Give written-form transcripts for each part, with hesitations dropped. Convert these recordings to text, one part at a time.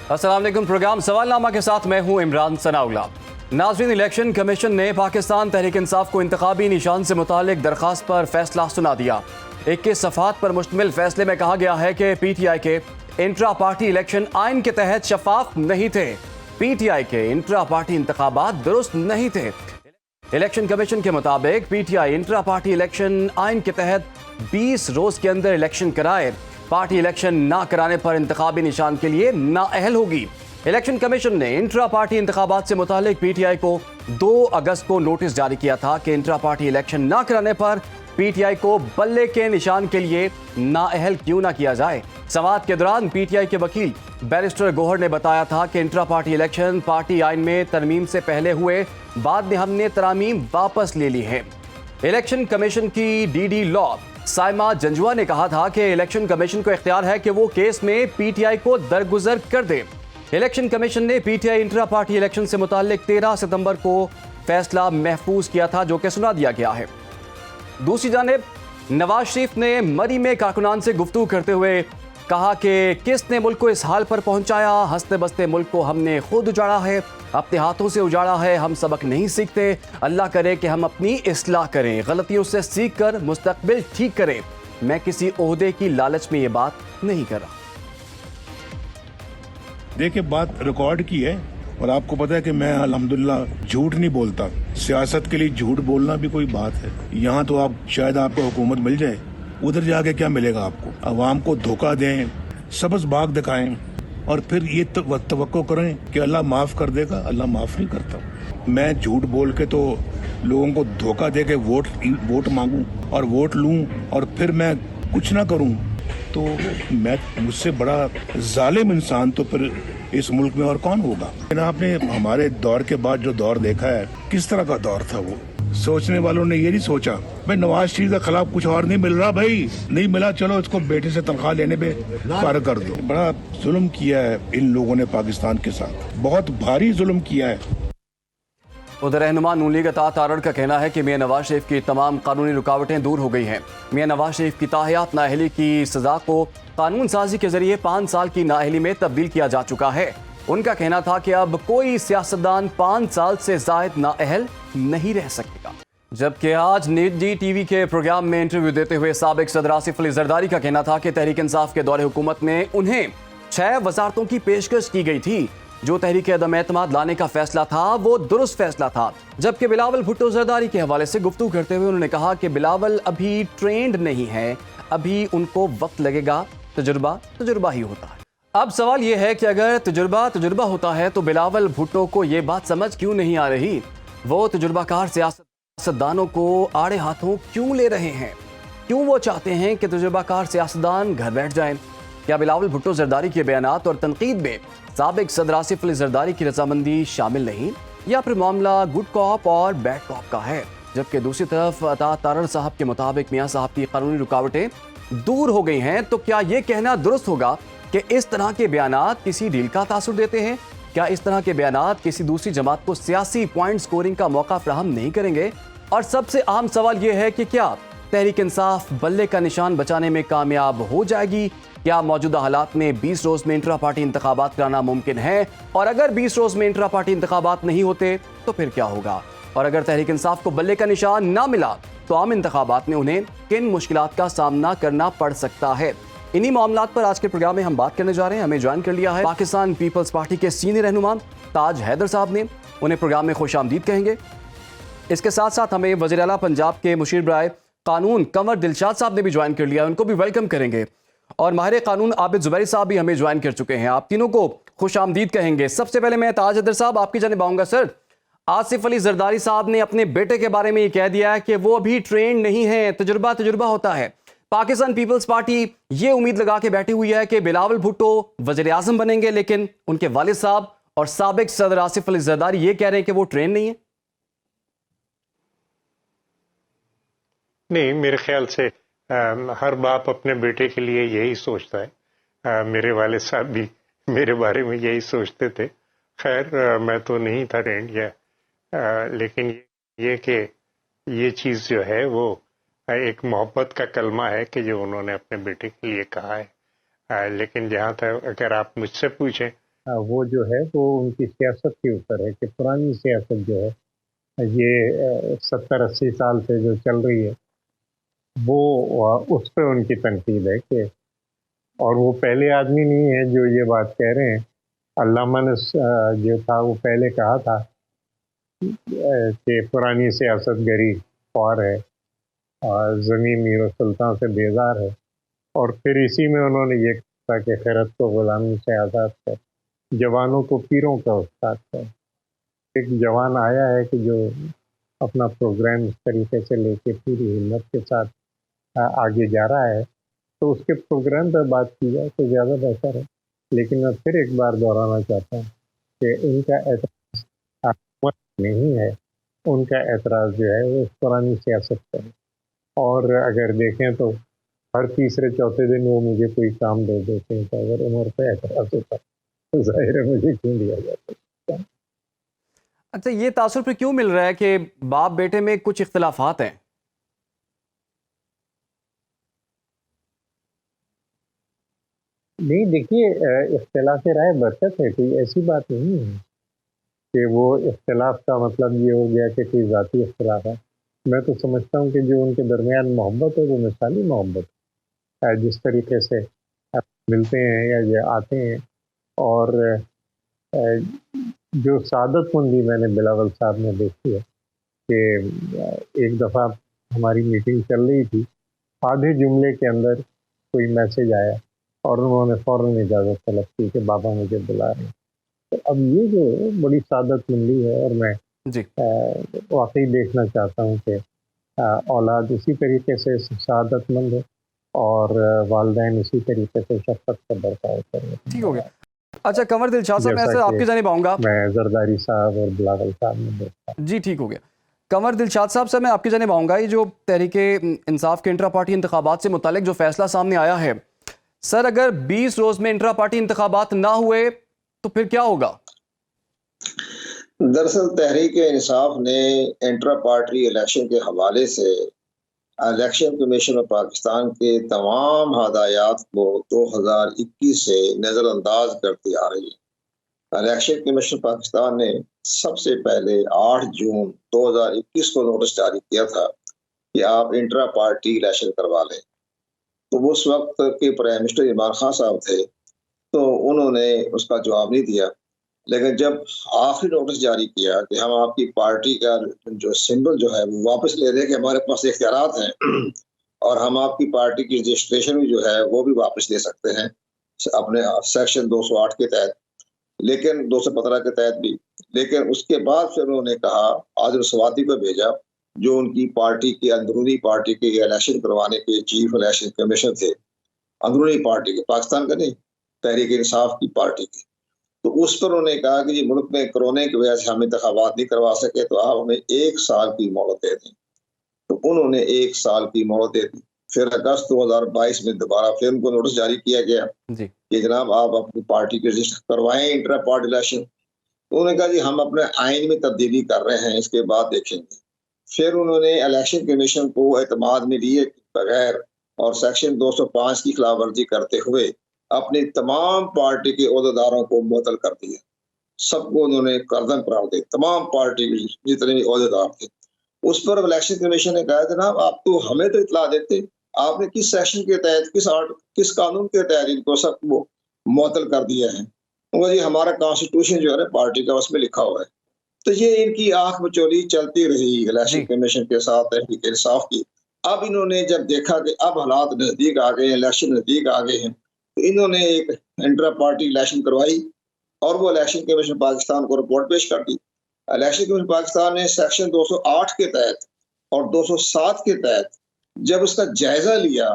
अस्सलाम वालेकुम। प्रोग्राम सवालनामा के साथ मैं हूं इमरान सनाउल्ला। नाज़रीन, इलेक्शन कमीशन ने पाकिस्तान तहरीक इंसाफ को इंतखाबी निशान से मुतालिक दरखास्त पर फैसला सुना दिया। 21 सफ़हात पर मुश्तमिल फैसले में कहा गया है कि PTI के इंट्रा पार्टी इलेक्शन आइन के तहत शफाफ नहीं थे। PTI के इंट्रा पार्टी इंतखाबात दुरुस्त नहीं थे। इलेक्शन कमीशन के मुताबिक PTI इंट्रा पार्टी इलेक्शन आइन के तहत 20 रोज के अंदर इलेक्शन कराए। पार्टी इलेक्शन ना कराने पर इंतखाबी निशान के लिए नाअहल होगी। इलेक्शन कमीशन ने इंट्रा पार्टी इंतखाबात से मुतालिक PTI को 2 अगस्त को नोटिस जारी किया था कि इंट्रा पार्टी इलेक्शन ना कराने पर PTI को बल्ले के निशान के लिए नाअहल क्यों ना किया जाए। समाअत के दौरान PTI के वकील बैरिस्टर गोहर ने बताया था कि इंट्रा पार्टी इलेक्शन पार्टी आइन में तरमीम से पहले हुए, बाद में हमने तरामीम वापस ले ली है। इलेक्शन कमीशन की DD लॉ साइमा जंजुआ ने कहा था कि इलेक्शन कमीशन को इख्तियार है कि वो केस में PTI को दरगुजर कर दे। इलेक्शन कमीशन ने PTI इंट्रा पार्टी इलेक्शन से मुताल्लिक 13 सितंबर को फैसला महफूज किया था, जो कि सुना दिया गया है। दूसरी जानिब नवाज शरीफ ने मरी में कारकुनान से गुफ्तगू करते हुए कहा कि किसने मुल्क को इस हाल पर पहुंचाया। हंसते बसते मुल्क को हमने खुद उजाड़ा है, अपने हाथों से उजाड़ा है। हम सबक नहीं सीखते। अल्लाह करे कि हम अपनी इस्लाह करें, गलतियों से सीख कर मुस्तकबिल ठीक करें। मैं किसी ओहदे की लालच में ये बात नहीं कर रहा। देखिए, बात रिकॉर्ड की है और आपको पता है कि मैं अल्हम्दुलिल्लाह झूठ नहीं बोलता। सियासत के लिए झूठ बोलना भी कोई बात है। यहाँ तो आप शायद आपको हुकूमत मिल जाए, उधर जाके क्या मिलेगा आपको? अवाम को धोखा दें, सबज बाग दिखाएं और फिर ये तवक्को करें कि अल्लाह माफ कर देगा। अल्लाह माफ नहीं करता। मैं झूठ बोल के तो लोगों को धोखा दे के वोट मांगूं और वोट लूं और फिर मैं कुछ ना करूं, तो मैं मुझसे बड़ा जालिम इंसान तो फिर इस मुल्क में और कौन होगा। लेकिन आपने हमारे दौर के बाद जो दौर देखा है, किस तरह का दौर था वो। सोचने वालों ने ये नहीं सोचा भाई नवाज शरीफ के खिलाफ कुछ और नहीं मिल रहा, भाई नहीं मिला, चलो इसको बेटे से तनख्वाह लेने पे पार कर दो। बड़ा जुल्म किया है इन लोगों ने पाकिस्तान के साथ, बहुत भारी जुल्म किया है। उधर रहनुमा नून लीग अता तारड़ का कहना है कि मियां नवाज शरीफ की तमाम कानूनी रुकावटें दूर हो गई हैं। मियां नवाज शरीफ की ताहयात नाअहली की सजा को कानून साजी के जरिए 5 साल की नाअहली में तब्दील किया जा चुका है। उनका कहना था कि अब कोई सियासतदान 5 साल से जायद नाअहल नहीं रह सकेगा। जबकि आज निजी TV के प्रोग्राम में इंटरव्यू देते हुए साबिक सदर आसिफ अली जरदारी का कहना था कि तहरीक इंसाफ के दौरे हुकूमत में उन्हें 6 वजारतों की पेशकश की गई थी। जो तहरीक अदम एतमाद लाने का फैसला था वो दुरुस्त फैसला था। जबकि बिलावल भुट्टो जरदारी के हवाले से गुफ्तगू करते हुए उन्होंने कहा कि बिलावल अभी ट्रेंड नहीं है, अभी उनको वक्त लगेगा, तजुर्बा ही होता है। अब सवाल यह है कि अगर तजुर्बा होता है तो बिलावल भुट्टो को यह बात समझ क्यों नहीं आ रही? वो तजुर्बाकार सियासतदानों को आड़े हाथों क्यों ले रहे हैं? क्यों वो चाहते हैं कि तजुर्बाकार सियासतदान घर बैठ जाएं? क्या बिलावल भुट्टो जरदारी के बयानात और तनकीद में साबिक सदर आसिफ अली जरदारी की रजामंदी शामिल नहीं, या फिर मामला गुड कॉप और बैड कॉप का है? जबकि दूसरी तरफ अता तारड़ साहब के मुताबिक मियां साहब की कानूनी रुकावटें दूर हो गई हैं, तो क्या ये कहना दुरुस्त होगा कि इस तरह के बयानात किसी डील का तासुर देते हैं? क्या इस तरह के बयानात किसी दूसरी जमात को सियासी पॉइंट स्कोरिंग का मौका फराहम नहीं करेंगे? और सबसे अहम सवाल यह है कि क्या तहरीक इंसाफ बल्ले का निशान बचाने में कामयाब हो जाएगी? क्या मौजूदा हालात में 20 रोज में इंट्रा पार्टी इंतखाबात कराना मुमकिन है? और अगर 20 रोज में इंट्रा पार्टी इंतखाबात नहीं होते तो फिर क्या होगा? और अगर तहरीक इंसाफ को बल्ले का निशान ना मिला तो आम इंतखाबात में उन्हें किन मुश्किलात का सामना करना पड़ सकता है? इन्हीं मामलात पर आज के प्रोग्राम में हम बात करने जा रहे हैं। हमें ज्वाइन कर लिया है पाकिस्तान पीपल्स पार्टी के सीनियर रहनुमा ताज हैदर साहब ने। उन्हें प्रोग्राम में खुशामदीद कहेंगे। इसके साथ साथ हमें वज़ीर आला पंजाब के मुशीर बराए कानून कंवर दिलशाद साहब ने भी ज्वाइन कर लिया, उनको भी वेलकम करेंगे। और माहिर कानून आबिद जुबैरी साहब भी हमें ज्वाइन कर चुके हैं। आप तीनों को खुशामदीद कहेंगे। सबसे पहले मैं ताज हैदर साहब आपकी जानिब आऊंगा। सर, आसिफ अली जरदारी साहब ने अपने बेटे के बारे में ये कह दिया है कि वो अभी ट्रेंड नहीं है, तजुर्बा होता है। पाकिस्तान पीपल्स पार्टी ये उम्मीद लगा के बैठी हुई है कि बिलावल भुट्टो वज़ीर आज़म बनेंगे, लेकिन उनके वालिद साहब और साबिक सदर आसिफ अली जरदारी ये कह रहे हैं कि वो ट्रेंड नहीं है। नहीं, मेरे ख्याल से हर बाप अपने बेटे के लिए यही सोचता है। मेरे वाले साहब भी मेरे बारे में यही सोचते थे। खैर, मैं तो नहीं था ट्रेंड या लेकिन ये कि ये चीज़ जो है वो एक मोहब्बत का कलमा है कि जो उन्होंने अपने बेटे के लिए कहा है। लेकिन जहाँ तक अगर आप मुझसे पूछें वो जो है वो उनकी सियासत के ऊपर है कि पुरानी सियासत जो है ये 70-80 साल से जो चल रही है वो उस पे उनकी तनकीद है कि और वो पहले आदमी नहीं है जो ये बात कह रहे हैं। अल्लामा ने जो था वो पहले कहा था कि पुरानी सियासत गरी ख्वार है और ज़मीन मीर सुल्तान से बेजार है, और फिर इसी में उन्होंने ये कहा कि खैरत को गुलामी से आज़ाद कर, जवानों को पीरों का उस्ताद कर। एक जवान आया है कि जो अपना प्रोग्राम इस तरीके से लेके पूरी हिम्मत के साथ आगे जा रहा है, तो उसके प्रोग्राम पर बात की जाए तो ज़्यादा बेहतर है। लेकिन मैं फिर एक बार दोहराना चाहता हूँ कि उनका एतराज़ हुकूमत नहीं है, उनका एतराज़ जो है वो पुरानी सियासत पर है। और अगर देखें तो हर तीसरे चौथे दिन वो मुझे कोई काम दे देते हैं, तो अगर उम्र पे एतराज़ होता तो ज़ाहिर है मुझे क्यों दिया जाता। अच्छा, ये तासुर पे क्यों मिल रहा है कि बाप बेटे में कुछ इख्तिलाफात हैं? नहीं, देखिए इख्तिलाफ राय बरकत है, कोई ऐसी बात नहीं है कि वो इख्तिलाफ का मतलब ये हो गया कि कोई ज़ाती इख्तिलाफ है। मैं तो समझता हूँ कि जो उनके दरमियान मोहब्बत है वो मिसाली मोहब्बत है। जिस तरीके से मिलते हैं या ये आते हैं, और जो सादतमंदी मैंने बिलावल साहब ने देखी है कि एक दफ़ा हमारी मीटिंग चल रही थी, आधे जुमले के अंदर कोई मैसेज आया और उन्होंने फ़ौरन इजाज़त तलब की कि बाबा मुझे बुला रहे हैं। तो अब ये जो बड़ी सादतमंदी है, और मैं जी। वाकई देखना चाहता हूँ कि औलाद इसी तरीके से सादतमंद है और वालिदैन इसी तरीके से शफ़क़त का बर्ताव करें। ठीक हो गया। अच्छा, कंवर दिलशाद साहब, मैं जैसा ऐसे कि आपकी जानिब आऊँगा। मैं जरदारी साहब और बिलावल साहब ने देखा। जी, ठीक हो गया। कंवर दिलशाद साहब से मैं आपकी जानिब आऊँगा। ये जो तहरीके इंसाफ के इंट्रा पार्टी इंतखाबात से मुतालिक जो फैसला सामने आया है, सर अगर 20 रोज़ में इंट्रा पार्टी इंतखाबात ना हुए तो फिर क्या होगा? दरअसल तहरीक इंसाफ ने इंट्रा पार्टी इलेक्शन के हवाले से इलेक्शन कमीशन ऑफ पाकिस्तान के तमाम हदायत को 2021 से नज़रअंदाज करती आ रही है। इलेक्शन कमीशन पाकिस्तान ने सबसे पहले 8 जून 2021 को नोटिस जारी किया था कि आप इंट्रा पार्टी इलेक्शन करवा लें। तो उस वक्त के प्राइम मिनिस्टर इमरान खान साहब थे, तो उन्होंने उसका जवाब नहीं दिया। लेकिन जब आखिरी नोटिस जारी किया कि हम आपकी पार्टी का जो सिंबल जो है वो वापस ले रहे हैं कि हमारे पास इख्तियारात हैं और हम आपकी पार्टी की रजिस्ट्रेशन भी जो है वो भी वापस ले सकते हैं अपने सेक्शन 208 के तहत, लेकिन 215 के तहत भी। लेकिन उसके बाद फिर उन्होंने कहा, आदिल सवाती को भेजा जो उनकी पार्टी के अंदरूनी पार्टी के इलेक्शन करवाने के चीफ इलेक्शन कमीशनर थे, अंदरूनी पार्टी के, पाकिस्तान का नहीं, तहरीक इंसाफ की पार्टी के। तो उस पर उन्होंने कहा कि मुल्क में कोरोना की वजह से हम इंतखाबात नहीं करवा सके, तो आप हमें 1 साल की मोहलत दे दें। तो उन्होंने 1 साल की मोहलत दे दी। फिर अगस्त 2022 में दोबारा फिर उनको नोटिस जारी किया गया जी। कि जनाब आप अपनी पार्टी के रजिस्टर करवाएं इंट्रा पार्टी इलेक्शन। तो उन्होंने कहा जी हम अपने आइन में तब्दीली कर रहे हैं, इसके बाद देखेंगे। फिर उन्होंने इलेक्शन कमीशन को एतमाद में लिए बगैर और सेक्शन 205 की खिलाफवर्जी करते हुए अपनी तमाम पार्टी के ओहदेदारों को मुअत्तल कर दिया। सबको उन्होंने करदम करार दिया, तमाम पार्टी के जितने भी ओहदेदार थे। उस पर इलेक्शन कमीशन ने कहा जनाब आप तो हमें तो इतला देते, आपने किस सेक्शन के तहत, किस कानून के तहत इनको सबको मुअत्तल कर दिया है? तो जी हमारा कॉन्स्टिट्यूशन जो है ना पार्टी का उसमें लिखा हुआ है। तो ये इनकी आंख मचोली चलती रही इलेक्शन कमीशन के साथ तहरीक इंसाफ की। अब इन्होंने जब देखा कि अब हालात नजदीक आ गए हैं, इलेक्शन नजदीक आ गए हैं, तो इन्होंने एक इंट्रा पार्टी इलेक्शन करवाई और वो इलेक्शन कमीशन पाकिस्तान को रिपोर्ट पेश कर दी। इलेक्शन कमीशन पाकिस्तान ने सेक्शन 208 के तहत और 207 के तहत जब उसका जायजा लिया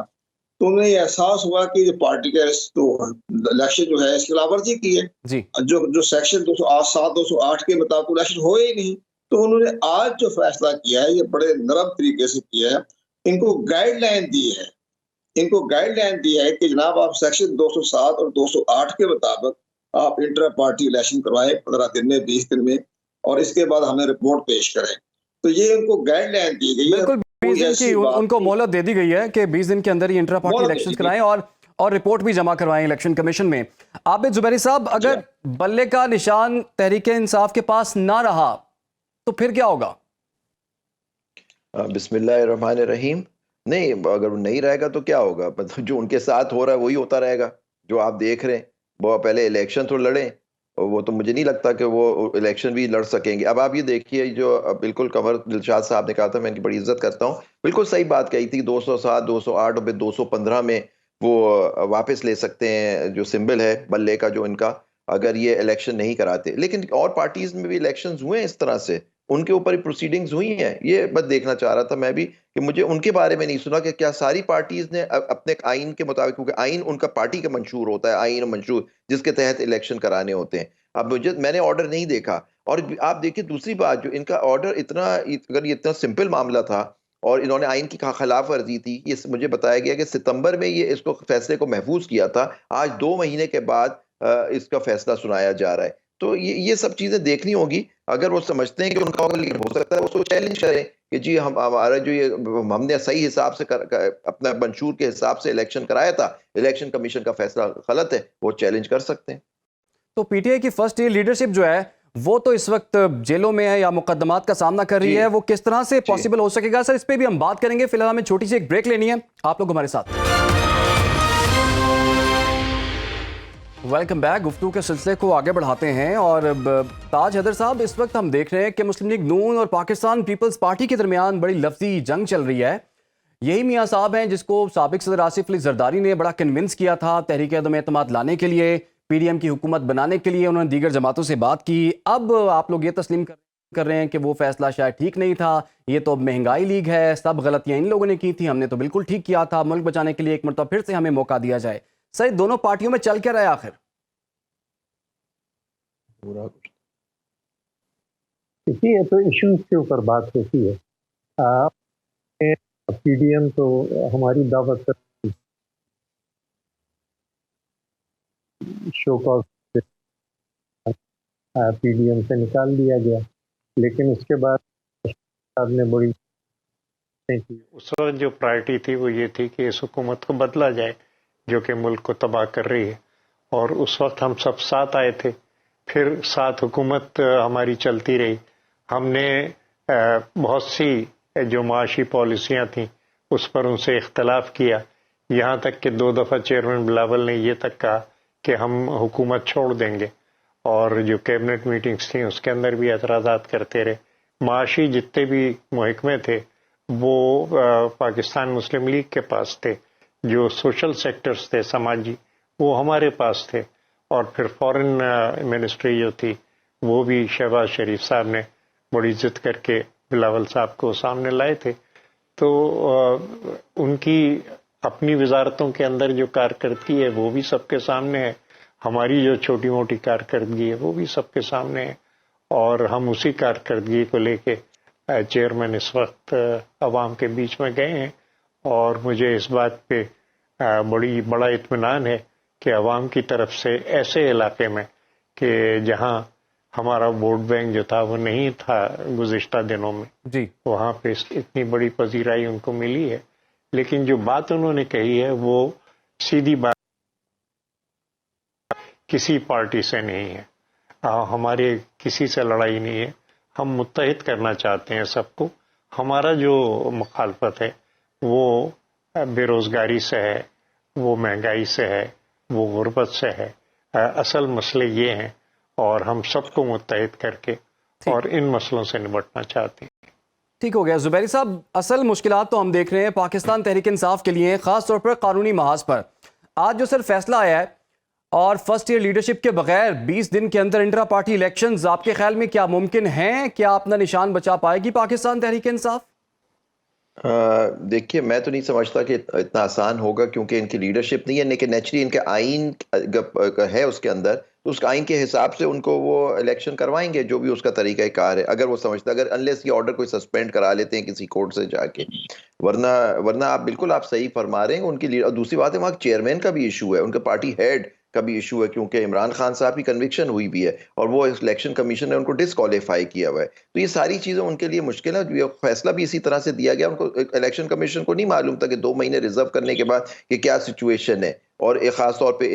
तो उन्हें एहसास हुआ कि जो पार्टी का इलेक्शन जो है इसकी खिलाफवर्जी की है जी। जो सेक्शन 208 के मुताबिक इलेक्शन हो ही नहीं। तो उन्होंने आज जो फैसला किया है ये बड़े नरम तरीके से किया है। इनको गाइडलाइन दी है, कि जनाब आप सेक्शन 207 और 208 के मुताबिक आप इंटर पार्टी इलेक्शन करवाएं 15 दिन में, 20 दिन में, और इसके बाद हमें रिपोर्ट पेश करें। तो ये उनको गाइडलाइन दी गई है। बिल्कुल 20 दिन की उनको मोहलत दे दी गई है कि 20 दिन के अंदर ही इंट्रा पार्टी इलेक्शन कराएं, और रिपोर्ट भी जमा करवाएं इलेक्शन कमीशन में। आबिद जुबैरी साहब, अगर बल्ले का निशान तहरीक इंसाफ के पास ना रहा तो फिर क्या होगा? बिस्मिल्लाहिर्रहमानिर्रहीम। नहीं, अगर वो नहीं रहेगा तो क्या होगा? मतलब जो उनके साथ हो रहा है वही होता रहेगा जो आप देख रहे हैं। वो पहले इलेक्शन तो लड़े, और वो तो मुझे नहीं लगता कि वो इलेक्शन भी लड़ सकेंगे। अब आप ये देखिए, जो बिल्कुल कमर दिलशाद साहब ने कहा था, मैं इनकी बड़ी इज्जत करता हूँ, बिल्कुल सही बात कही थी। 207, 208 और फिर 215 में वो वापस ले सकते हैं जो सिंबल है बल्ले का, जो इनका, अगर ये इलेक्शन नहीं कराते। लेकिन और पार्टीज में भी इलेक्शंस हुए हैं इस तरह से, उनके ऊपर प्रोसीडिंग्स हुई हैं। ये बस देखना चाह रहा था मैं भी कि मुझे उनके बारे में नहीं सुना कि क्या सारी पार्टीज ने अपने आइन के मुताबिक, क्योंकि आइन उनका पार्टी का मंशूर होता है, आइन मंशूर जिसके तहत इलेक्शन कराने होते हैं। अब मैंने ऑर्डर नहीं देखा। और आप देखिए दूसरी बात, जो इनका ऑर्डर अगर ये इतना सिंपल मामला था और इन्होंने आइन की खिलाफ वर्जी थी, ये मुझे बताया गया कि सितंबर में ये इसको फैसले को महफूज किया था। आज 2 महीने के बाद इसका फैसला सुनाया जा रहा है। तो ये सब चीजें देखनी होगी। अगर वो समझते हैं कि उनका हो सकता है, उसको चैलेंज करें कि जी हमारा जो ये हमने सही हिसाब से अपना मंशूर के हिसाब से इलेक्शन कराया था, इलेक्शन कमीशन का फैसला गलत है, वो चैलेंज कर सकते हैं। तो पीटीआई की फर्स्ट ईयर लीडरशिप जो है वो तो इस वक्त जेलों में है या मुकदमात का सामना कर रही है, वो किस तरह से पॉसिबल हो सकेगा सर, इस पे भी हम बात करेंगे। फिलहाल हमें छोटी सी एक ब्रेक लेनी है, आप लोग हमारे साथ। Welcome back. गुफ्तगू के सिलसिले को आगे बढ़ाते हैं और ताज हैदर साहब, इस वक्त हम देख रहे हैं कि मुस्लिम लीग नून और पाकिस्तान पीपल्स पार्टी के दरमियान बड़ी लफ्जी जंग चल रही है। यही मियां साहब हैं जिसको साबिक सदर आसिफ अली जरदारी ने बड़ा कन्विंस किया था तहरीक अदम एतमाद लाने के लिए, पीडीएम की हुकूमत बनाने के लिए। उन्होंने दीगर जमातों से बात की। अब आप लोग ये तस्लीम कर रहे हैं कि वो फैसला शायद ठीक नहीं था, ये तो अब महंगाई लीग है, सब गलतियां इन लोगों ने की थी, हमने तो बिल्कुल ठीक किया था, मुल्क बचाने के लिए एक मरतबा फिर से हमें मौका दिया जाए। सर, दोनों पार्टियों में चल क्या रहा है आखिर? देखिए, तो इश्यूज के ऊपर बात होती है। पीडीएम तो हमारी दावत शो कॉज पीडीएम से निकाल दिया गया, लेकिन उसके बाद ने बड़ी उस वक्त जो प्रायोरिटी थी वो ये थी कि इस हुकूमत को बदला जाए जो कि मुल्क को तबाह कर रही है। और उस वक्त हम सब साथ आए थे, फिर साथ हुकूमत हमारी चलती रही। हमने बहुत सी जो माशी पॉलिसियां थी उस पर उनसे इख्तलाफ किया, यहाँ तक कि 2 दफ़ा चेयरमैन बिलावल ने ये तक कहा कि हम हुकूमत छोड़ देंगे, और जो कैबिनेट मीटिंग्स थी उसके अंदर भी एतराज़ात करते रहे। माशी जितने भी महकमे थे वो पाकिस्तान मुस्लिम लीग के पास थे, जो सोशल सेक्टर्स थे समाजी वो हमारे पास थे, और फिर फॉरेन मिनिस्ट्री जो थी वो भी शहबाज शरीफ साहब ने बड़ी इज्जत करके बिलावल साहब को सामने लाए थे। तो उनकी अपनी वजारतों के अंदर जो कारकर्दगी है वो भी सबके सामने है, हमारी जो छोटी मोटी कारकर्दगी है वो भी सबके सामने है, और हम उसी कारकर्दगी को लेके चेयरमैन इस वक्त अवाम के बीच में गए हैं। और मुझे इस बात पे बड़ा इत्मीनान है कि अवाम की तरफ से ऐसे इलाके में कि जहां हमारा वोट बैंक जो था वो नहीं था गुज़िश्ता दिनों में जी, वहाँ पे इतनी बड़ी पजीराई उनको मिली है। लेकिन जो बात उन्होंने कही है वो सीधी बात, किसी पार्टी से नहीं है, हमारे किसी से लड़ाई नहीं है, हम मुत्तहिद करना चाहते हैं सबको। हमारा जो मुखालफत है वो बेरोजगारी से है, वो महंगाई से है, वो गुर्बत से है। असल मसले ये हैं और हम सबको मुत्तहिद करके और इन मसलों से निपटना चाहते हैं। ठीक हो गया जुबैरी साहब, असल मुश्किलात तो हम देख रहे हैं पाकिस्तान तहरीक इंसाफ के लिए, खास तौर पर कानूनी महाज पर। आज जो सर फैसला आया है और फर्स्ट ईयर लीडरशिप के बगैर 20 दिन के अंदर इंट्रा पार्टी इलेक्शंस, आपके ख्याल में क्या मुमकिन हैं? क्या अपना निशान बचा पाएगी पाकिस्तान तहरीक इंसाफ? देखिए, मैं तो नहीं समझता कि इतना आसान होगा, क्योंकि इनकी लीडरशिप नहीं है, लेकिन नेचुरली इनके आइन है उसके अंदर, तो उस आइन के हिसाब से उनको वो इलेक्शन करवाएंगे जो भी उसका तरीका कार है। अगर वो समझता, अगर अनलेस ये ऑर्डर कोई सस्पेंड करा लेते हैं किसी कोर्ट से जाके, वरना आप बिल्कुल आप सही फरमा रहे हैं उनकी लीडर। और दूसरी बात है, वहाँ चेयरमैन का भी इशू है, उनका पार्टी हेड कभी इशू है, क्योंकि इमरान खान साहब की कन्विक्शन हुई भी है और वो इलेक्शन कमीशन ने उनको डिसक्वालीफाई किया हुआ है। तो ये सारी चीजें उनके लिए मुश्किल है। ये फैसला भी इसी तरह से दिया गया, उनको इलेक्शन कमीशन को नहीं मालूम था कि 2 महीने रिजर्व करने के बाद कि क्या सिचुएशन है। और एक खास तौर पे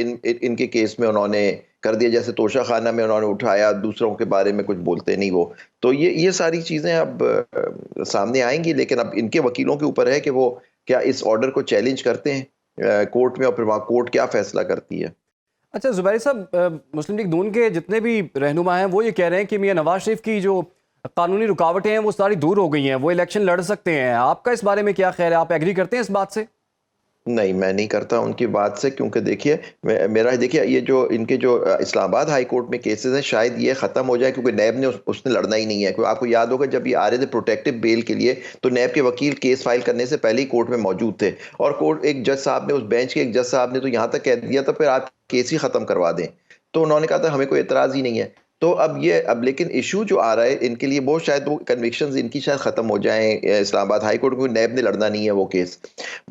इनके केस में उन्होंने कर दिया, जैसे तोशा खाना में उन्होंने उठाया, दूसरों के बारे में कुछ बोलते नहीं वो। तो ये सारी चीजें अब सामने आएंगी, लेकिन अब इनके वकीलों के ऊपर है कि वो क्या इस ऑर्डर को चैलेंज करते हैं कोर्ट में, और फिर वहाँ कोर्ट क्या फैसला करती है। अच्छा जुबैर साहब, मुस्लिम लीग नून के जितने भी रहनुमा हैं वो ये कह रहे हैं कि मियां नवाज शरीफ की जो कानूनी रुकावटें हैं वो सारी दूर हो गई हैं, वो इलेक्शन लड़ सकते हैं। आपका इस बारे में क्या ख्याल है? आप एग्री करते हैं इस बात से? नहीं, मैं नहीं करता उनकी बात से, क्योंकि देखिए मेरा देखिए ये जो इनके जो इस्लामाबाद हाई कोर्ट में केसेस हैं, शायद ये खत्म हो जाए, क्योंकि नैब ने उसने लड़ना ही नहीं है। क्योंकि आपको याद होगा जब ये आ रहे थे प्रोटेक्टिव बेल के लिए, तो नैब के वकील केस फाइल करने से पहले ही कोर्ट में मौजूद थे, और कोर्ट एक जज साहब ने, उस बेंच के एक जज साहब ने तो यहाँ तक कह दिया था फिर आप केस ही खत्म करवा दें। तो उन्होंने कहा था हमें कोई एतराज ही नहीं है। तो अब लेकिन इशू जो आ रहा है इनके लिए, वो शायद वो कन्विक्शंस इनकी शायद खत्म हो जाएं इस्लामाबाद हाई कोर्ट को, नैब ने लड़ना नहीं है वो केस।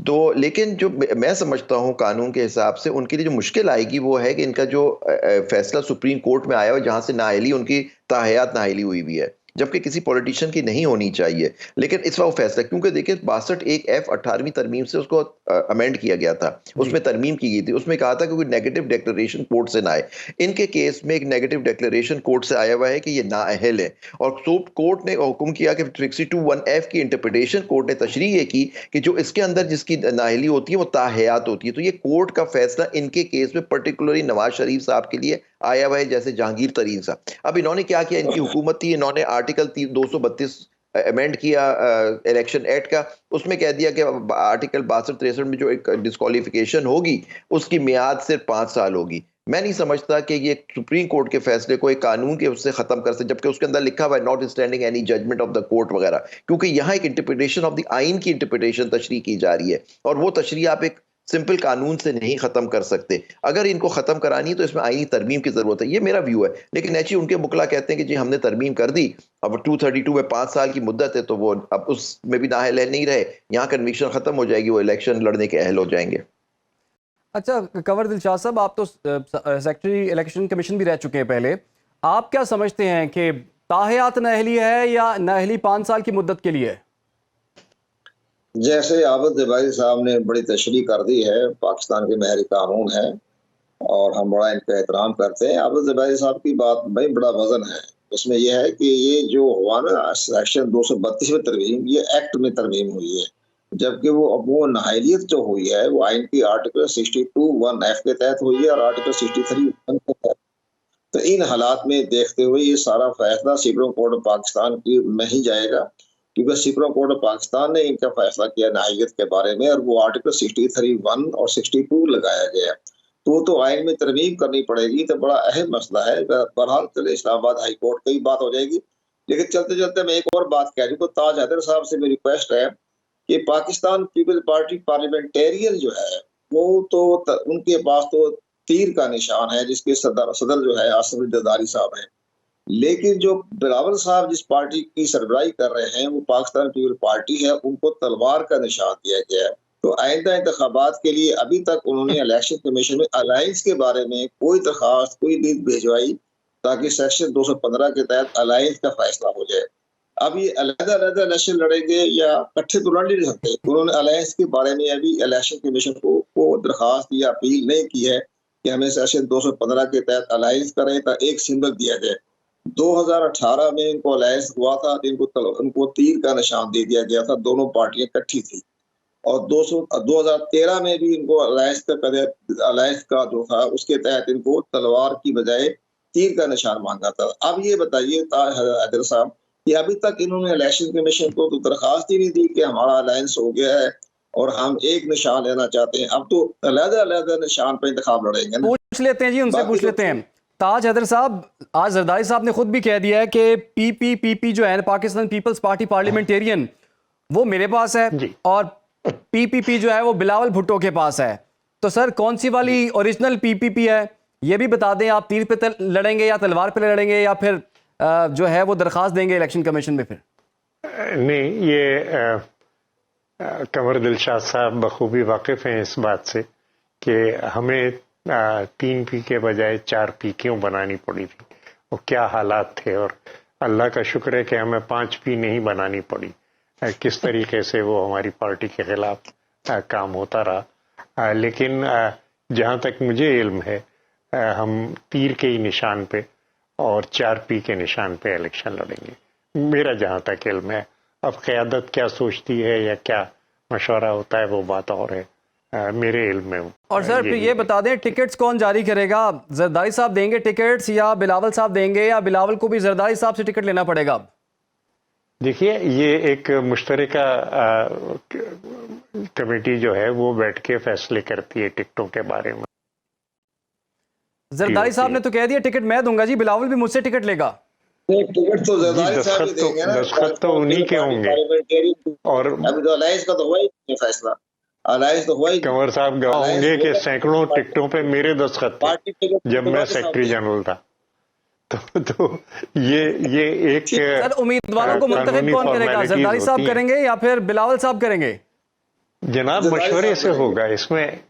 तो लेकिन जो मैं समझता हूँ कानून के हिसाब से उनके लिए जो मुश्किल आएगी वो है कि इनका जो फैसला सुप्रीम कोर्ट में आया हुआ, जहां से नाअहली उनकी ताहयात नाअहली हुई भी है, जबकि किसी पॉलिटिशियन की नहीं होनी चाहिए। लेकिन इस वक्त फैसला, क्योंकि देखिए 62 एक F 18वीं तरमीम से उसको अमेंड किया गया था, उसमें तरमीम की गई थी, उसमें कहा था कि कोई नेगेटिव डिक्लेरेशन कोर्ट से ना आए। इनके केस में एक नेगेटिव डिक्लेरेशन कोर्ट से आया हुआ है कि ये नाअहल है, और कोर्ट ने हुक्म किया कि 62(1)F की इंटरप्रिटेशन कोर्ट ने तशरीह की कि जो इसके अंदर जिसकी नाअहली होती है वो ताहयात होती है। तो ये कोर्ट का फैसला इनके केस में पर्टिकुलरली नवाज शरीफ साहब के लिए आया हुआ है, जैसे जहांगीर तरीन साहब। अब इन्होंने क्या किया, इनकी हुकूमत थी, इन्होंने आर्टिकल 232 अमेंड किया इलेक्शन एक्ट का, उसमें कह दिया कि आर्टिकल 62-63 में जो एक डिस्क्वालिफिकेशन होगी उसकी मियाद सिर्फ 5 साल होगी। मैं नहीं समझता कि ये सुप्रीम कोर्ट के फैसले को एक कानून के उससे खत्म कर सकते, जबकि उसके अंदर लिखा हुआ है not standing any judgement of the court वगैरह, क्योंकि यहाँ एक इंटरप्रिटेशन ऑफ द आइन की इंटरप्रिटेशन तशरीह की जा रही है, और वो तशरीह आप एक सिंपल कानून से नहीं खत्म कर सकते। अगर इनको खत्म करानी है तो इसमें आईनी तरमीम की जरूरत है, ये मेरा व्यू है। लेकिन एक्चुअली उनके मुकला कहते हैं कि जी हमने तरमीम कर दी, अब 232 में 5 साल की मुद्दत है, तो वो अब उसमें भी नाअहल नहीं रहे, यहाँ कन्विक्शन खत्म हो जाएगी, वो इलेक्शन लड़ने के अहल हो जाएंगे। अच्छा कंवर दिलशाद साहब, आप तो सेक्रेटरी इलेक्शन कमीशन भी रह चुके हैं पहले, आप क्या समझते हैं कि ताहयात नाअहली है या नाअहली 5 साल की मुद्दत के लिए है? जैसे आबद ज़ुबैर साहब ने बड़ी तशरीह कर दी है, पाकिस्तान के महरी कानून है और हम बड़ा इनका एहतराम करते हैं। आबद ज़ुबैर साहब की बात में बड़ा वजन है। उसमें यह है कि ये जो हुआ ना सेक्शन 232 में तरमीम, ये एक्ट में तरमीम हुई है, जबकि वो नाअहलियत जो हुई है वो आइन की आर्टिकल 62(1)F के तहत हुई है और आर्टिकल 63(1) के तहत। तो इन हालात में देखते हुए ये सारा फैसला सुप्रीम कोर्ट ऑफ पाकिस्तान की में ही जाएगा, क्योंकि सुप्रीम कोर्ट ऑफ पाकिस्तान ने इनका फैसला किया नाअहलियत के बारे में, और वो आर्टिकल 63(1) और 62 लगाया गया। तो आइन में तरमीम करनी पड़ेगी, तो बड़ा अहम मसला है। बहरहाल चले इस्लामाबाद हाई कोर्ट की बात हो जाएगी, लेकिन चलते चलते मैं एक और बात कह दूं। ताज हैदर साहब से मेरी रिक्वेस्ट है कि पाकिस्तान पीपल्स पार्टी पार्लियामेंटेरियन जो है वो तो उनके पास तो तीर का निशान है, जिसके सदर जो है आसिफ जरदारी साहब हैं, लेकिन जो बिलावल साहब जिस पार्टी की सरबराही कर रहे हैं वो पाकिस्तान पीपल्स पार्टी है, उनको तलवार का निशान दिया गया है। तो आइंदा इंतखाबात के लिए अभी तक उन्होंने इलेक्शन कमीशन में अलायंस के बारे में कोई दरखास्त, कोई लीड भिजवाई ताकि सेक्शन 215 के तहत अलायंस का फैसला हो जाए। अब ये अलग-अलग इलेक्शन लड़ेंगे या इकट्ठे तो लड़ नहीं सकते। उन्होंने अलायंस के बारे में अभी इलेक्शन कमीशन को दरखास्त या अपील नहीं की है कि हमें सेक्शन 215 के तहत अलायंस करें, तो एक सिंबल दिया जाए। 2018 में इनको अलायंस हुआ था, इनको तीर का निशान दे दिया गया था, दोनों पार्टियां इकट्ठी थी, और 2013 में भी इनको अलायंस का जो था उसके तहत इनको तलवार की बजाय तीर का निशान मांगा था। अब ये बताइए ताज हैदर साहब कि अभी तक इन्होंने इलेक्शन कमीशन को तो दरखास्त ही नहीं दी कि हमारा अलायंस हो गया है और हम एक निशान लेना चाहते हैं। अब तो अलग-अलग निशान पे इंतखाब लड़ेंगे ना। पूछ लेते हैं जी, उनसे पूछ लेते हैं। ताज हैदर साहब, आज जरदारी साहब ने खुद भी कह दिया है कि पीपीपी जो है पाकिस्तान पीपल्स पार्टी पार्लियामेंटेरियन, वो मेरे पास है और पीपीपी जो है वो बिलावल भुट्टो के पास है। तो सर कौन सी वाली ओरिजिनल पीपीपी है ये भी बता दें। आप तीर पे लड़ेंगे या तलवार पे लड़ेंगे या फिर जो है वो दरखास्त देंगे इलेक्शन कमीशन में? फिर नहीं, ये कंवर दिलशाद साहब बखूबी वाकिफ हैं इस बात से कि हमें 3P के बजाय 4P क्यों बनानी पड़ी थी, वो क्या हालात थे, और अल्लाह का शुक्र है कि हमें 5P नहीं बनानी पड़ी। किस तरीके से वो हमारी पार्टी के खिलाफ काम होता रहा। लेकिन जहाँ तक मुझे इल्म है, हम तीर के ही निशान पे और 4P के निशान पे इलेक्शन लड़ेंगे, मेरा जहाँ तक इल्म है। अब क़यादत क्या सोचती है या क्या मशवरा होता है वो बात और है, मेरे इल्म में। और सर ये बता दें, टिकट्स कौन जारी करेगा? जरदारी साहब देंगे टिकट्स या बिलावल साहब देंगे, या बिलावल को भी जरदारी साहब से टिकट लेना पड़ेगा? देखिए, ये एक मुश्तरका कमेटी जो है वो बैठ के फैसले करती है टिकटों के बारे में। जरदारी साहब ने तो कह दिया टिकट मैं दूंगा जी, बिलावल भी मुझसे टिकट लेगा। टिकट तो जरदारी साहब ही देंगे ना, दस्तखत तो उन्हीं के होंगे। और अभी तो अलायंस का तो हुआ ही नहीं फैसला, अलायंस तो हुआ ही। कंवर साहब गवाह होंगे कि सैकड़ों टिकटों पे मेरे दस्तखत थे जब मैं सेक्रेटरी जनरल था। तो ये एक सर उम्मीदवारों को मुंतखब कौन करेगा? जरदारी साहब करेंगे या फिर बिलावल साहब करेंगे? जनाब मशवरे से होगा इसमें,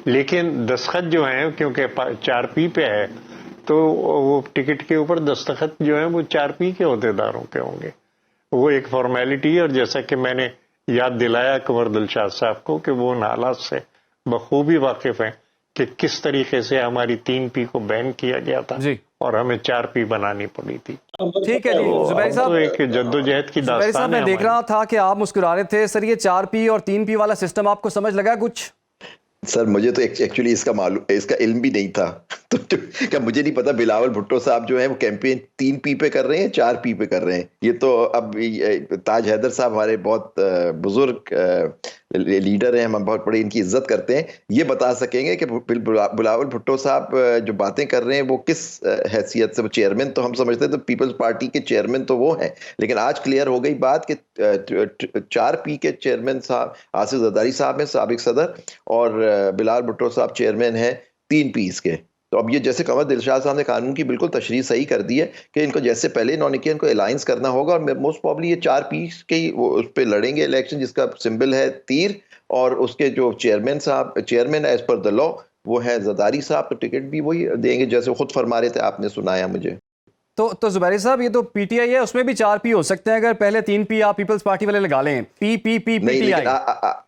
लेकिन दस्तखत जो है क्योंकि 4P पे है तो वो टिकट के ऊपर दस्तखत जो है वो 4P के अहदेदारों के होंगे। वो एक फॉर्मेलिटी है, और जैसा कि मैंने याद दिलाया कंवर दिलशाद साहब को कि वो उन हालात से बखूबी वाकिफ हैं कि किस तरीके से हमारी 3P को बैन किया गया था जी, और हमें 4P बनानी पड़ी थी। ठीक है जी। जुबैर साहब, तो एक जद्दोजहद की दास्तान है। मैं देख रहा था कि आप मुस्कुरा रहे थे सर, ये 4P और 3P वाला सिस्टम आपको समझ लगा कुछ? सर मुझे तो एक्चुअली इसका इल्म भी नहीं था। तो क्या मुझे नहीं पता बिलावल भुट्टो साहब जो है वो कैंपेन 3P पे कर रहे हैं, 4P पे कर रहे हैं। ये तो अब ताज हैदर साहब हमारे बहुत बुजुर्ग लीडर हैं, हम बहुत बड़ी इनकी इज्जत करते हैं, ये बता सकेंगे कि बिलावल भुट्टो साहब जो बातें कर रहे हैं वो किस हैसियत से। वो चेयरमैन तो हम समझते थे पीपल्स पार्टी के चेयरमैन तो वो हैं, लेकिन आज क्लियर हो गई बात कि 4P के चेयरमैन साहब आसिफ जरदारी साहब हैं, साबिक सदर, और बिलावल भुट्टो साहब चेयरमैन हैं 3Ps के। तो अब ये जैसे कंवर दिलशाद साहब ने कानून की बिल्कुल तशरीह सही कर दी है कि इनको जैसे पहले इन्होंने किया, इनको अलायंस करना होगा, और मोस्ट प्रॉब्ली ये 4Ps के ही वो उस पर लड़ेंगे इलेक्शन, जिसका सिंबल है तीर, और उसके जो chairman as per the law वो है जरदारी साहब, तो टिकट भी वही देंगे जैसे खुद फरमा रहे थे, आपने सुनाया मुझे। तो जुबैरी साहब, ये तो PTI है, उसमें भी 4P हो सकते हैं अगर पहले 3P आप पीपल्स पार्टी वाले लगा लें। PPP PTI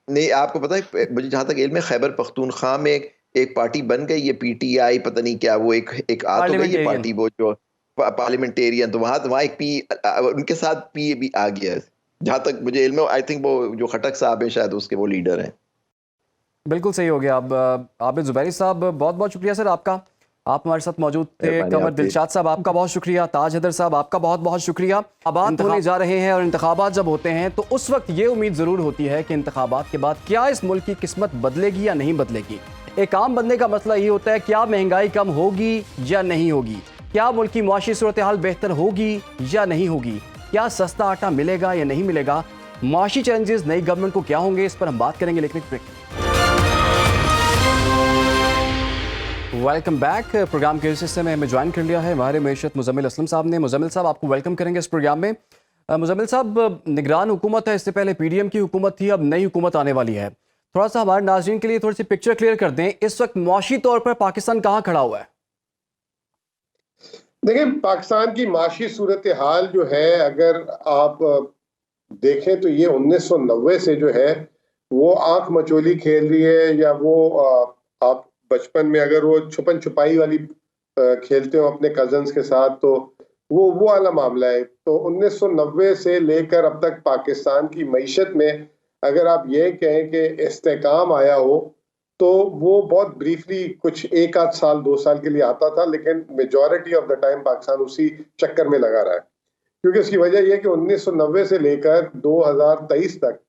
नहीं, आपको पता है मुझे जहां तक इल्म है खैबर पख्तूनख्वा में एक पार्टी बन गई, ये PTI पता नहीं क्या, वो एक आ तो गई ये पार्टी, वो जो पार्लियामेंटेरियन, तो वहां एक P उनके साथ P भी आ गया है जहां तक मुझे इल्म है। आई थिंक वो जो खटक साहब है शायद उसके वो लीडर हैं। बिल्कुल सही हो गया। अब आबिद जुबैरी साहब, बहुत बहुत शुक्रिया सर आपका, आप हमारे साथ मौजूद थे। कंवर दिलशाद साहब आपका बहुत शुक्रिया, ताज हैदर साहब आपका बहुत बहुत शुक्रिया। इंतखाबात होने जा रहे हैं, और इंतखाबात जब होते हैं तो उस वक्त ये उम्मीद ज़रूर होती है कि इंतखाबात के बाद क्या इस मुल्क की किस्मत बदलेगी या नहीं बदलेगी। एक आम बंदे का मसला ये होता है, क्या महंगाई कम होगी या नहीं होगी, क्या मुल्क की मुआशी सूरत हाल बेहतर होगी या नहीं होगी, क्या सस्ता आटा मिलेगा या नहीं मिलेगा, मुआशी चैलेंजेस नई गवर्नमेंट को क्या होंगे, इस पर हम बात करेंगे, लेकिन एक ब्रेक। Welcome back. प्रोग्राम के इस हिस्से में हमें ज्वाइन कर लिया है हमारे मैशत मुजम्मिल असलम साहब ने। मुजम्मिल साहब, आपको वेलकम करेंगे इस प्रोग्राम में। मुजम्मिल साहब, निगरान हुकूमत है, इससे पहले PDM की हुकूमत थी, अब नई हुकूमत आने वाली है। थोड़ा सा हमारे नाज़रीन के लिए थोड़ी सी पिक्चर क्लियर कर दें, इस वक्त मुआशी तौर पर पाकिस्तान कहाँ खड़ा हुआ है? देखिए, पाकिस्तान की माशी सूरत हाल जो है अगर आप देखें तो ये 1990 से जो है वो आंख मचोली खेल रही है, या वो आप बचपन में अगर वो छुपन छुपाई वाली खेलते हो अपने कजन्स के साथ, तो वो वाला मामला है। तो 1990 से लेकर अब तक पाकिस्तान की मईशत में अगर आप ये कहें कि इस्तेकाम आया हो, तो वो बहुत ब्रीफली कुछ 1 आध साल 2 साल के लिए आता था, लेकिन majority of the time Pakistan उसी चक्कर में लगा रहा है। क्योंकि उसकी वजह यह कि 1990 से लेकर 2023 तक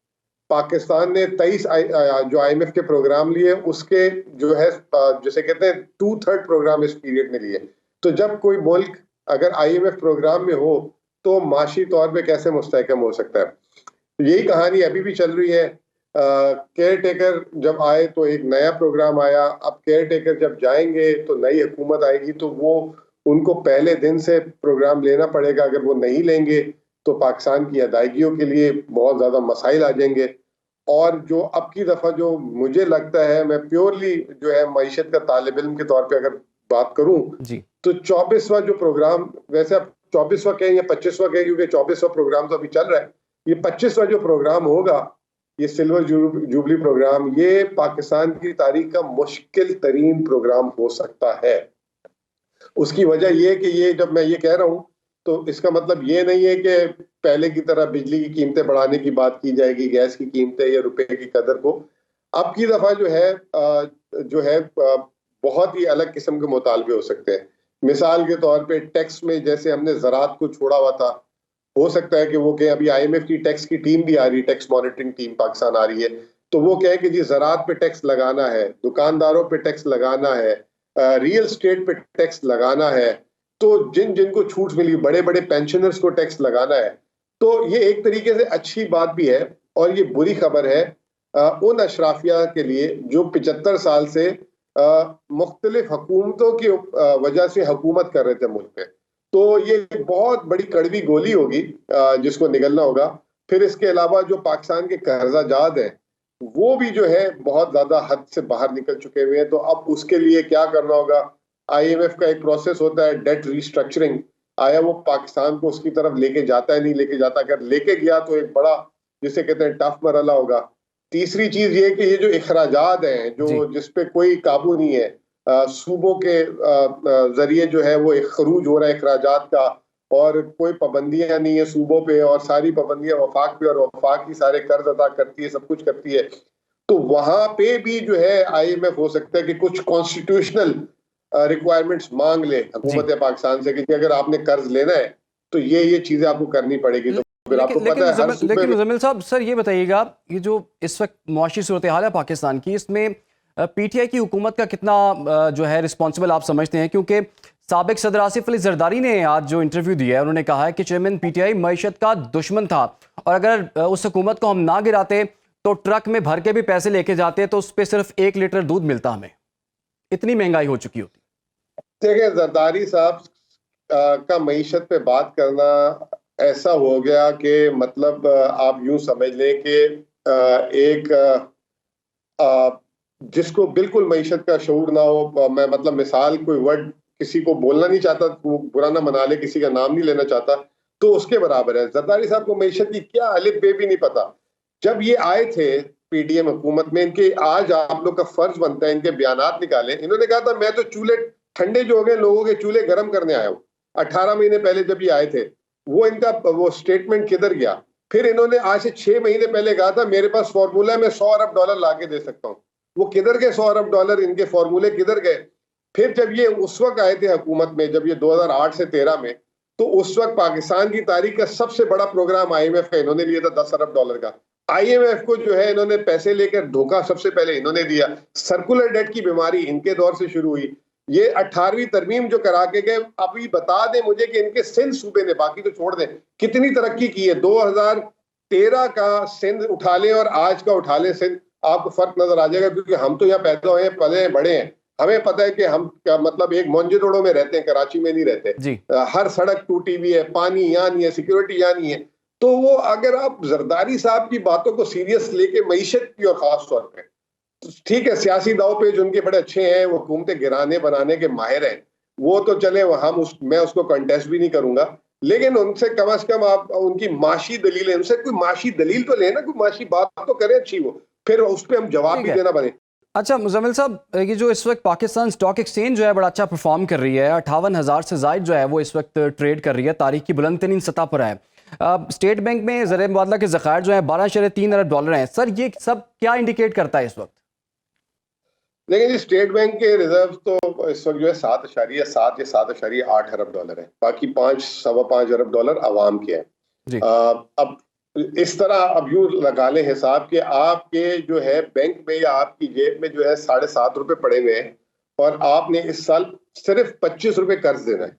पाकिस्तान ने 23 जो IMF के प्रोग्राम लिए, उसके जो है जैसे कहते हैं 2/3 प्रोग्राम इस पीरियड में लिए। तो जब कोई मुल्क अगर IMF प्रोग्राम में हो तो माशी तौर पे कैसे मुस्तहकम हो सकता है। यही कहानी अभी भी चल रही है। केयर टेकर जब आए तो एक नया प्रोग्राम आया, अब केयर टेकर जब जाएंगे तो नई हुकूमत आएगी, तो वो उनको पहले दिन से प्रोग्राम लेना पड़ेगा। अगर वो नहीं लेंगे तो पाकिस्तान की अदायगियों के लिए बहुत ज़्यादा मसाइल आ जाएंगे। और जो अब की दफा जो मुझे लगता है, मैं प्योरली जो है मईशत का तालिब इल्म के तौर पे अगर बात करूं, जी तो 24वां जो प्रोग्राम, वैसे अब 24वां कहें या 25वां कहें, क्योंकि 24वां प्रोग्राम तो अभी चल रहा है, ये 25वां जो प्रोग्राम होगा, ये सिल्वर जुबली प्रोग्राम, ये पाकिस्तान की तारीख का मुश्किल तरीन प्रोग्राम हो सकता है। उसकी वजह ये है कि ये जब मैं ये कह रहा हूं, तो इसका मतलब ये नहीं है कि पहले की तरह बिजली की कीमतें बढ़ाने की बात की जाएगी, गैस की कीमतें या रुपए की कदर को। अब की दफा जो है बहुत ही अलग किस्म के मुतालबे हो सकते हैं। मिसाल के तौर पे टैक्स में, जैसे हमने ज़राअत को छोड़ा हुआ था, हो सकता है कि वो कहे, अभी IMF की टैक्स की टीम भी आ रही है, टैक्स मॉनिटरिंग टीम पाकिस्तान आ रही है, तो वो कहे कि जी ज़राअत पे टैक्स लगाना है, दुकानदारों पे टैक्स लगाना है, रियल स्टेट पे टैक्स लगाना है, तो जिनको छूट मिली, बड़े बड़े पेंशनर्स को टैक्स लगाना है। तो ये एक तरीके से अच्छी बात भी है और ये बुरी खबर है उन अशराफिया के लिए जो 75 साल से मुख्तलिफ हुकूमतों की वजह से हुकूमत कर रहे थे मुल्क पे। तो ये बहुत बड़ी कड़वी गोली होगी जिसको निगलना होगा। फिर इसके अलावा जो पाकिस्तान के कर्जाजाद हैं, वो भी जो है बहुत ज्यादा हद से बाहर निकल चुके हुए हैं। तो अब उसके लिए क्या करना होगा? IMF का एक प्रोसेस होता है डेट रिस्ट्रक्चरिंग, आया वो पाकिस्तान को उसकी तरफ लेके जाता है, नहीं लेके जाता? अगर लेके गया तो एक बड़ा, जिसे कहते हैं, टफ मरहला होगा। तीसरी चीज ये कि ये जो इखराजात हैं, जो जिसपे कोई काबू नहीं है, सूबों के जरिए जो है वो एक खरूज हो रहा है इखराजात का, और कोई पाबंदियां नहीं है सूबों पे, और सारी पाबंदियां वफाक पे, और वफाक ही सारे कर्ज अदा करती है, सब कुछ करती है। तो वहां पे भी जो है IMF हो सकता है कि कुछ कॉन्स्टिट्यूशनल रिक्वायरमेंट्स मांग ले हुकूमत पाकिस्तान से कि अगर आपने कर्ज लेना है तो ये चीजें आपको करनी पड़ेगी। तो फिर आपको पता है हर सूबे लेकिन मुजम्मिल साहब, सर ये बताइएगा, ये जो इस वक्त मुआशी सूरत हाल है पाकिस्तान की, इसमें PTI की हुकूमत का कितना जो है रिस्पॉन्सिबल आप समझते हैं? क्योंकि साबिक सदर आसिफ अली जरदारी ने आज जो इंटरव्यू दिया है, उन्होंने कहा है कि चेयरमैन PTI मईशत का दुश्मन था, और अगर उस हुकूमत को हम ना गिराते तो ट्रक में भर के भी पैसे लेके जाते तो उस पर सिर्फ 1 लीटर दूध मिलता हमें। इतनी महंगाई हो चुकी होती। देखिए, जरदारी साहब का मईशत पे बात करना ऐसा हो गया कि मतलब आप यूं समझ लें कि एक जिसको बिल्कुल मईशत का शऊर ना हो, मैं मतलब मिसाल कोई वर्ड किसी को बोलना नहीं चाहता, वो बुरा ना मना ले, किसी का नाम नहीं लेना चाहता, तो उसके बराबर है। जरदारी साहब को मईशत की क्या अलिफ बे भी नहीं पता। जब ये आए थे PDM हुकूमत में, इनके आज आप लोग का फर्ज बनता है इनके बयानात निकालें। इन्होंने कहा था मैं तो चूल्हे ठंडे जो हो गए, लोगों के चूल्हे गर्म करने आया हूँ। 18 महीने पहले जब ये आए थे, वो इनका वो स्टेटमेंट किधर गया? फिर इन्होंने आज से 6 महीने पहले कहा था मेरे पास फॉर्मूला है, मैं $100 अरब लाके दे सकता हूँ। वो किधर गए $100 अरब? इनके फॉर्मूले किधर गए? फिर जब ये उस वक्त आए थे हुकूमत में, जब ये 2008 से 13 में, तो उस वक्त पाकिस्तान की तारीख का सबसे बड़ा प्रोग्राम IMF का इन्होंने लिया था, $10 अरब का। IMF को जो है इन्होंने पैसे लेकर धोखा सबसे पहले इन्होंने दिया। सर्कुलर डेट की बीमारी इनके दौर से शुरू हुई। ये 18वीं तरमीम जो करा के गए, अभी बता दें मुझे कि इनके सिंध सूबे ने, बाकी तो छोड़ दें, कितनी तरक्की की है। 2013 का सिंध उठा लें और आज का उठा लें सिंध, आपको फर्क नजर आ जाएगा। क्योंकि हम तो यहाँ पैदा हुए हैं, पले हैं, बड़े हैं, हमें पता है कि हम क्या मतलब एक मोंजेदोड़ो में रहते हैं, कराची में नहीं रहते। हर सड़क टूटी हुई है, पानी यहाँ नहीं है, सिक्योरिटी यहाँ नहीं है। तो वो अगर आप जरदारी साहब की बातों को सीरियस लेके मईशत की और खास तौर पे, ठीक है, सियासी दाव पेच उनके बड़े अच्छे हैं, वो हुकूमतें गिराने बनाने के माहिर हैं, वो तो चले, मैं उसको कंटेस्ट भी नहीं करूंगा, लेकिन उनसे कम से कम आप उनकी माशी दलील, उनसे कोई माशी दलील तो लेना, कोई माशी बात तो करें अच्छी, वो फिर उस पर हम जवाब भी देना बने। अच्छा मुजम्मिल साहब, ये जो इस वक्त पाकिस्तान स्टॉक एक्सचेंज जो है बड़ा अच्छा परफॉर्म कर रही है, 58,000 से जायद जो है वो इस वक्त ट्रेड कर रही है, तारीख की बुलंद तरीन सतह पर है। स्टेट बैंक में ज़र मुबादला के ज़खायर जो है $12.3 अरब हैं। सर ये सब क्या इंडिकेट करता है इस वक्त? देखिए जी, स्टेट बैंक के रिजर्व तो इस वक्त जो है 7.7 या 7.8 अरब डॉलर है, बाकी 5-5.25 अरब डॉलर आवाम के हैं। अब इस तरह अब यूं लगा लें हिसाब के आपके जो है बैंक में या आपकी जेब में जो है 7.5 रुपए पड़े हुए हैं, और आपने इस साल सिर्फ 25 रुपए कर्ज देना है,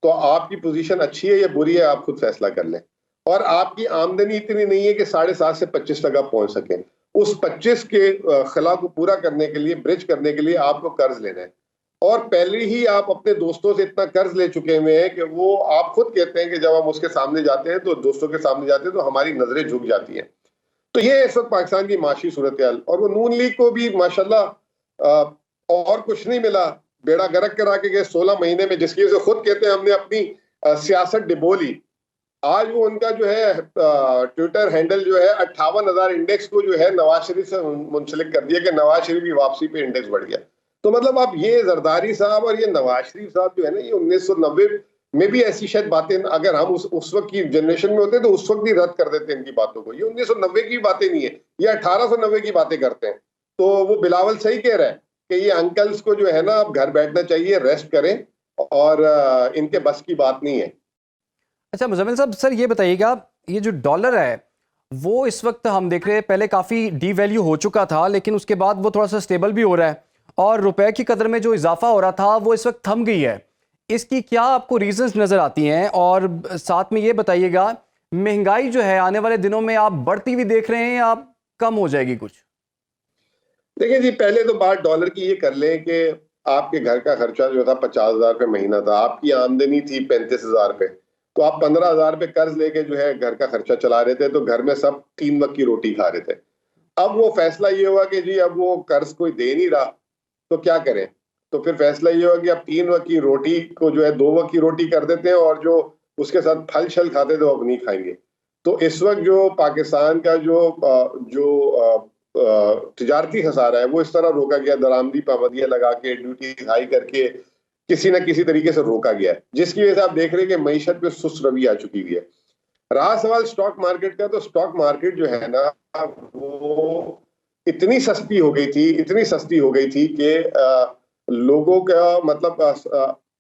तो आपकी पोजीशन अच्छी है या बुरी है, आप खुद फैसला कर लें। और आपकी आमदनी इतनी नहीं है कि 7.5 से 25 तक आप पहुंच सकें। उस 25 के खला को पूरा करने के लिए, ब्रिज करने के लिए आपको कर्ज लेना है, और पहले ही आप अपने दोस्तों से इतना कर्ज ले चुके हुए हैं कि वो आप खुद कहते हैं कि जब हम उसके सामने जाते हैं, तो दोस्तों के सामने जाते हैं तो हमारी नजरें झुक जाती हैं। तो ये इस वक्त पाकिस्तान की माशी सूरत हाल। और वो नून लीग को भी माशाल्लाह और कुछ नहीं मिला, बेड़ा गर्क करा के गए 16 महीने में, जिसकी वजह से खुद कहते हैं हमने अपनी सियासत डिबोली। आज वो उनका जो है ट्विटर हैंडल जो है 58,000 इंडेक्स को जो है नवाज शरीफ से मुंसलिक कर दिया कि नवाज शरीफ की वापसी पे इंडेक्स बढ़ गया। तो मतलब आप ये जरदारी साहब और ये नवाज शरीफ साहब जो है ना, ये 1990 में भी ऐसी शायद बातें अगर हम उस वक्त की जनरेशन में होते तो उस वक्त भी रद्द कर देते हैं इनकी बातों को। ये 1990 की बातें नहीं है, ये 1890 की बातें करते हैं। तो वो बिलावल सही कह रहा है कि ये अंकल्स को जो है ना अब घर बैठना चाहिए, रेस्ट करें, और इनके बस की बात नहीं है। अच्छा मुजम्मिल साहब, सर ये बताइएगा, ये जो डॉलर है वो इस वक्त हम देख रहे हैं पहले काफ़ी डी वैल्यू हो चुका था, लेकिन उसके बाद वो थोड़ा सा स्टेबल भी हो रहा है, और रुपए की कदर में जो इजाफा हो रहा था वो इस वक्त थम गई है। इसकी क्या आपको रीजंस नज़र आती हैं? और साथ में ये बताइएगा, महंगाई जो है आने वाले दिनों में आप बढ़ती हुई देख रहे हैं या कम हो जाएगी कुछ? देखिए जी, पहले तो बात डॉलर की ये कर लें कि आपके घर का खर्चा जो था 50,000 रुपये महीना था, आपकी आमदनी थी 35,000 रुपये, तो आप 15,000 रुपये कर्ज लेके जो है घर का खर्चा चला रहे थे, तो घर में सब 3 वक्त की रोटी खा रहे थे। अब वो फैसला ये हुआ कि जी अब वो कर्ज कोई दे नहीं रहा, तो क्या करें? तो फिर फैसला ये हुआ कि अब 3 वक्त की रोटी को जो है 2 वक्त की रोटी कर देते हैं, और जो उसके साथ फल छल खाते थे वो अब नहीं खाएंगे। तो इस वक्त जो पाकिस्तान का जो तिजारती खसारा है वो इस तरह रोका गया, दरामदी पाबंदियां लगा के, ड्यूटी हाई करके किसी न किसी तरीके से रोका गया है, जिसकी वजह से आप देख रहे हैं कि मईशत पे सुस्त रवि आ चुकी हुई है। रहा सवाल स्टॉक मार्केट का, तो स्टॉक मार्केट जो है ना वो इतनी सस्ती हो गई थी कि लोगों का मतलब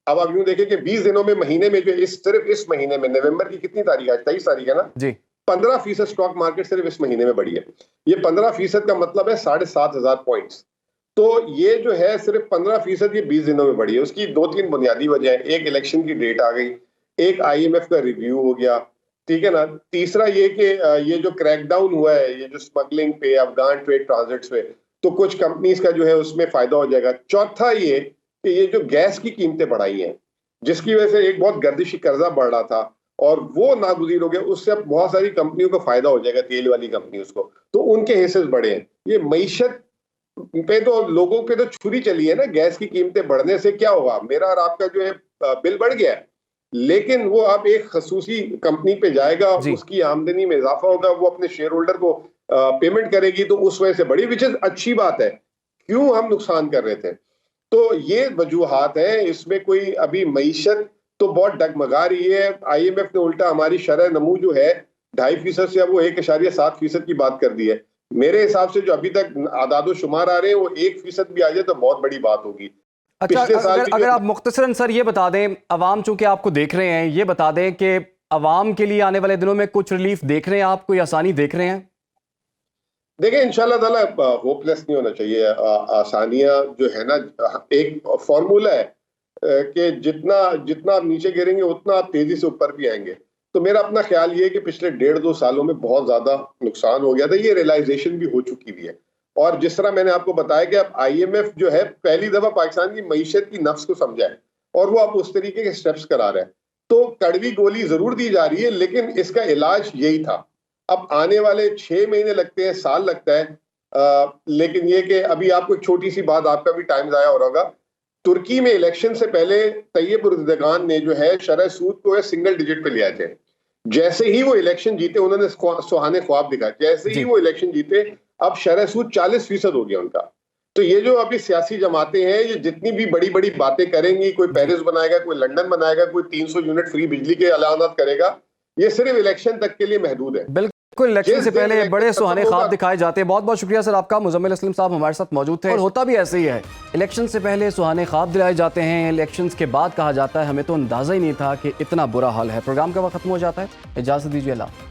अब आप यूं देखें कि 20 दिनों में, महीने में जो सिर्फ इस महीने में, नवंबर की कितनी तारीख है, 23 तारीख है ना जी, 15% स्टॉक मार्केट सिर्फ इस महीने में बढ़ी है। ये 15% का मतलब है 7,500 पॉइंट्स। तो ये जो है सिर्फ 15% ये 20 दिनों में बढ़ी है। उसकी 2-3 बुनियादी वजह है। एक इलेक्शन की डेट आ गई, एक IMF का रिव्यू हो गया, ठीक है ना। तीसरा ये कि ये जो क्रैकडाउन हुआ है, ये जो स्मगलिंग पे, अफगान ट्रेड ट्रांजिट्स पे, तो कुछ कंपनीज का जो है उसमें फायदा हो जाएगा। चौथा ये कि ये जो गैस की कीमतें बढ़ाई हैं, जिसकी वजह से एक बहुत गर्दिशी कर्जा बढ़ रहा था और वो नागुज़ीर हो गया, उससे अब बहुत सारी कंपनियों को फायदा हो जाएगा, तेल वाली कंपनी उसको, तो उनके हिस्से बढ़े हैं। ये मईशत पे तो लोगों पे तो छुरी चली है ना। गैस की कीमतें बढ़ने से क्या हुआ, मेरा और आपका जो है बिल बढ़ गया है, लेकिन वो अब एक खसूसी कंपनी पे जाएगा, उसकी आमदनी में इजाफा होगा, वो अपने शेयर होल्डर को पेमेंट करेगी, तो उस वजह से बड़ी, विच इज अच्छी बात है। क्यों हम नुकसान कर रहे थे? तो ये वजूहात है, इसमें कोई अभी मईशत तो बहुत डगमगा रही है। IMF ने उल्टा हमारी शरह नमू जो है 2.5% से अब वो 1.7% की बात कर दी है। मेरे हिसाब से जो अभी तक आदादो शुमार आ रहे हैं वो 1% भी आ जाए तो बहुत बड़ी बात होगी। अच्छा, अगर आप मुख्तसरन सर ये बता दें, अवाम चूंकि आपको देख रहे हैं, ये बता दें कि अवाम के लिए आने वाले दिनों में कुछ रिलीफ देख रहे हैं आप, कोई आसानी देख रहे हैं? देखिए इंशाल्लाह ताला होपलेस नहीं होना चाहिए। आसानियां जो है ना, एक फॉर्मूला है कि जितना आप नीचे गिरेंगे उतना आप तेजी से ऊपर भी आएंगे। तो मेरा अपना ख्याल ये है कि पिछले 1.5-2 सालों में बहुत ज्यादा नुकसान हो गया था, ये रियलाइजेशन भी हो चुकी हुई है। और जिस तरह मैंने आपको बताया कि अब IMF जो है पहली दफा पाकिस्तान की मईशत की नफ्स को समझा है और वो अब उस तरीके के स्टेप्स करा रहा है। तो कड़वी गोली जरूर दी जा रही है, लेकिन इसका इलाज यही था। अब आने वाले 6 महीने लगते हैं, साल लगता है, लेकिन ये कि अभी आपको एक छोटी सी बात, आपका भी टाइम जाया हो रहा होगा, तुर्की में इलेक्शन से पहले तैयब उर्दगान ने जो है शरह सूद को सिंगल डिजिट पे लिया थे। जैसे ही वो इलेक्शन जीते उन्होंने सुहाने ख्वाब दिखाए, जैसे ही वो इलेक्शन जीते अब शरह सूद 40% हो गया उनका। तो ये जो अभी सियासी जमातें हैं, ये जितनी भी बड़ी बड़ी बातें करेंगी, कोई पेरिस बनाएगा, कोई लंदन बनाएगा, कोई 300 यूनिट फ्री बिजली के ऐलानात करेगा, ये सिर्फ इलेक्शन तक के लिए महदूद है। बिल्कुल, इलेक्शन से पहले बड़े सुहाने ख्वाब दिखाए जाते हैं। बहुत बहुत शुक्रिया सर आपका। मुजम्मिल असलम साहब हमारे साथ मौजूद थे। और होता भी ऐसे ही है, इलेक्शन से पहले सुहाने ख्वाब दिलाए जाते हैं, इलेक्शन के बाद कहा जाता है हमें तो अंदाजा ही नहीं था कि इतना बुरा हाल है। प्रोग्राम का वक्त खत्म हो जाता है, इजाजत दीजिए, अल्लाह।